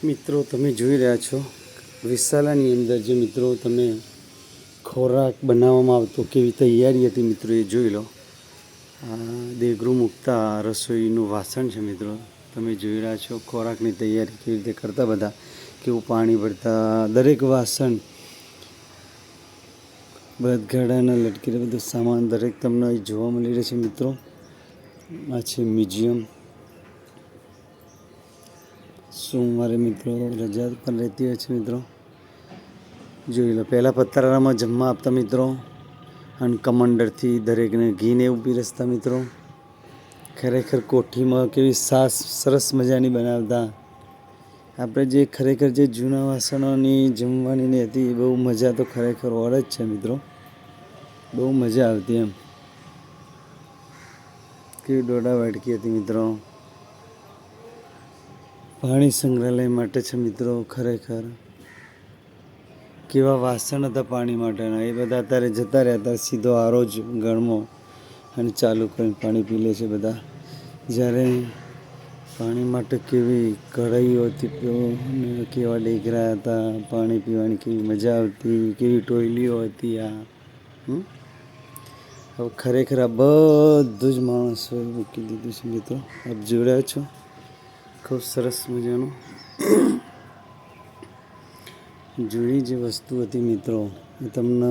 મિત્રો તમે જોઈ રહ્યા છો વિશાલાની અંદર જે મિત્રો તમે ખોરાક બનાવવામાં આવતો કેવી તૈયારી હતી મિત્રો એ જોઈ લો. દેગરું મૂકતા રસોઈનું વાસણ છે મિત્રો. તમે જોઈ રહ્યા છો ખોરાકની તૈયારી કેવી રીતે કરતા, બધા કેવું પાણી ભરતા, દરેક વાસણ બળદગાડાના લટકીને બધું સામાન દરેક તમને અહીં જોવા મળી રહે છે મિત્રો. આ છે મ્યુઝિયમ. સોમવારે મિત્રો રજા પણ રહેતી હોય છે મિત્રો. જોઈ લો, પહેલાં પથરાળામાં જમવા આપતા મિત્રો અને કમંડરથી દરેકને ઘીને એવું પીરસતા મિત્રો. ખરેખર કોઠીમાં કેવી સાસ સરસ મજાની બનાવતા. આપણે જે ખરેખર જે જૂના વાસણોની જમવાની હતી બહુ મજા તો ખરેખર ઓર જ છે મિત્રો. બહુ મજા આવતી એમ. કેવી દોડા વાટકી હતી મિત્રો. પાણી સંગ્રહાલય માટે છે મિત્રો. ખરેખર કેવા વાસણ હતા પાણી માટેના, એ બધા અત્યારે જતા રહ્યા. અત્યારે સીધો આરો જ ગરમો અને ચાલુ કરીને પાણી પી લે છે બધા. જ્યારે પાણી માટે કેવી કઢાઈઓ હતી, કેવા ડેગરા હતા, પાણી પીવાની કેવી મજા આવતી, કેવી ટોયલીઓ હતી. હવે ખરેખર આ બધું જ માણસોએ મૂકી દીધું છે મિત્રો. આપ જોડ્યા છો ખૂબ સરસ મજાનું. જૂની જે વસ્તુ હતી મિત્રો એ તમને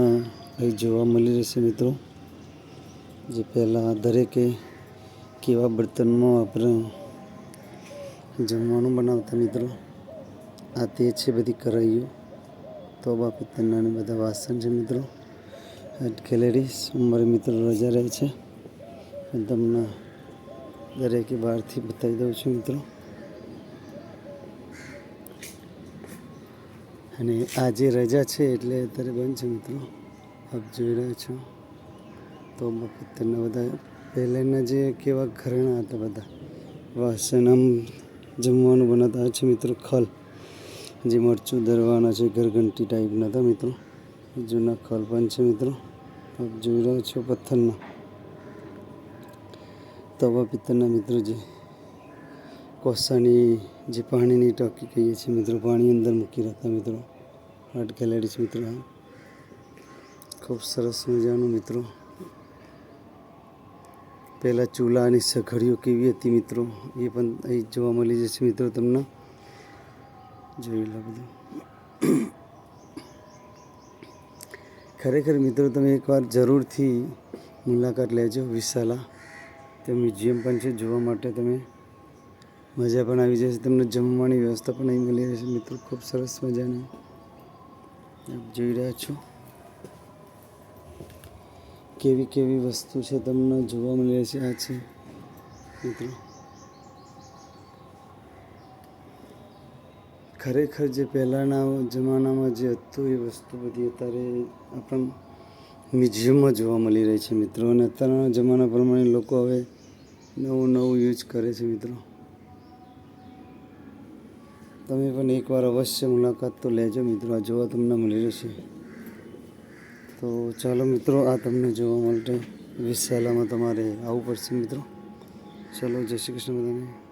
અહીં જોવા મળી રહેશે મિત્રો. જે પહેલાં દરેકે કેવા બર્તનમાં આપણે જમવાનું બનાવતા મિત્રો. આ તે છે બધી કઢાઈઓ, તોબા પિત્તળના બધા વાસણ છે મિત્રો. આર્ટ ગેલેરી સોમવારે મિત્રો રજા રહે છે. તમને દરેકે બહારથી બતાવી દઉં છું મિત્રો. અને આજે રજા છે એટલે અત્યારે બંધ છે મિત્રો. આપ જોઈ રહ્યા છો તો પિત્તળના બધા પહેલાંના જે કેવા ઘરેણાં હતા બધા વાસણ આમ જમવાનું બનાવતા છે મિત્રો. ખલ જે મરચું ધરવાના છે, ઘરઘંટી ટાઈપના હતા મિત્રો. જૂના ખલ પણ છે મિત્રો. આપ જોઈ રહ્યા છો પથ્થરના તવા પિત્તળના મિત્રો. જે કોસાની જે પાણીની ટાંકી કહીએ છીએ મિત્રો, પાણી અંદર મૂકી રાખતા મિત્રો. આર્ટ ગેલેરી છે મિત્રો. ખૂબ સરસ મજાનું મિત્રો. પહેલાં ચૂલાની સગડીઓ કેવી હતી મિત્રો એ પણ અહીં જોવા મળી જશે મિત્રો તમને. જોઈ લો બધું. ખરેખર મિત્રો તમે એકવાર જરૂરથી મુલાકાત લેજો વિશાલા. તે મ્યુઝિયમ પણ છે જોવા માટે. તમે મજા પણ આવી જશે. તમને જમવાની વ્યવસ્થા પણ અહીં મળી રહેશે મિત્રો. ખૂબ સરસ મજાની આપ જોઈ રહ્યા છો કેવી કેવી વસ્તુ છે તમને જોવા મળી રહેશે. આ છે મિત્રો ખરેખર જે પહેલાંના જમાનામાં જે હતું એ વસ્તુ બધી અત્યારે આપણા મ્યુઝિયમમાં જોવા મળી રહી છે મિત્રો. અને અત્યારના જમાના પ્રમાણે લોકો હવે નવું નવું યુઝ કરે છે મિત્રો. તમે પણ એકવાર અવશ્ય મુલાકાત તો લેજો મિત્રો. આ જોવા તમને મળી રહેશે. તો ચાલો મિત્રો, આ તમને જોવા માટે વિશાલામાં તમારે આવવું પડશે મિત્રો. ચાલો, જય શ્રી કૃષ્ણ બધાને.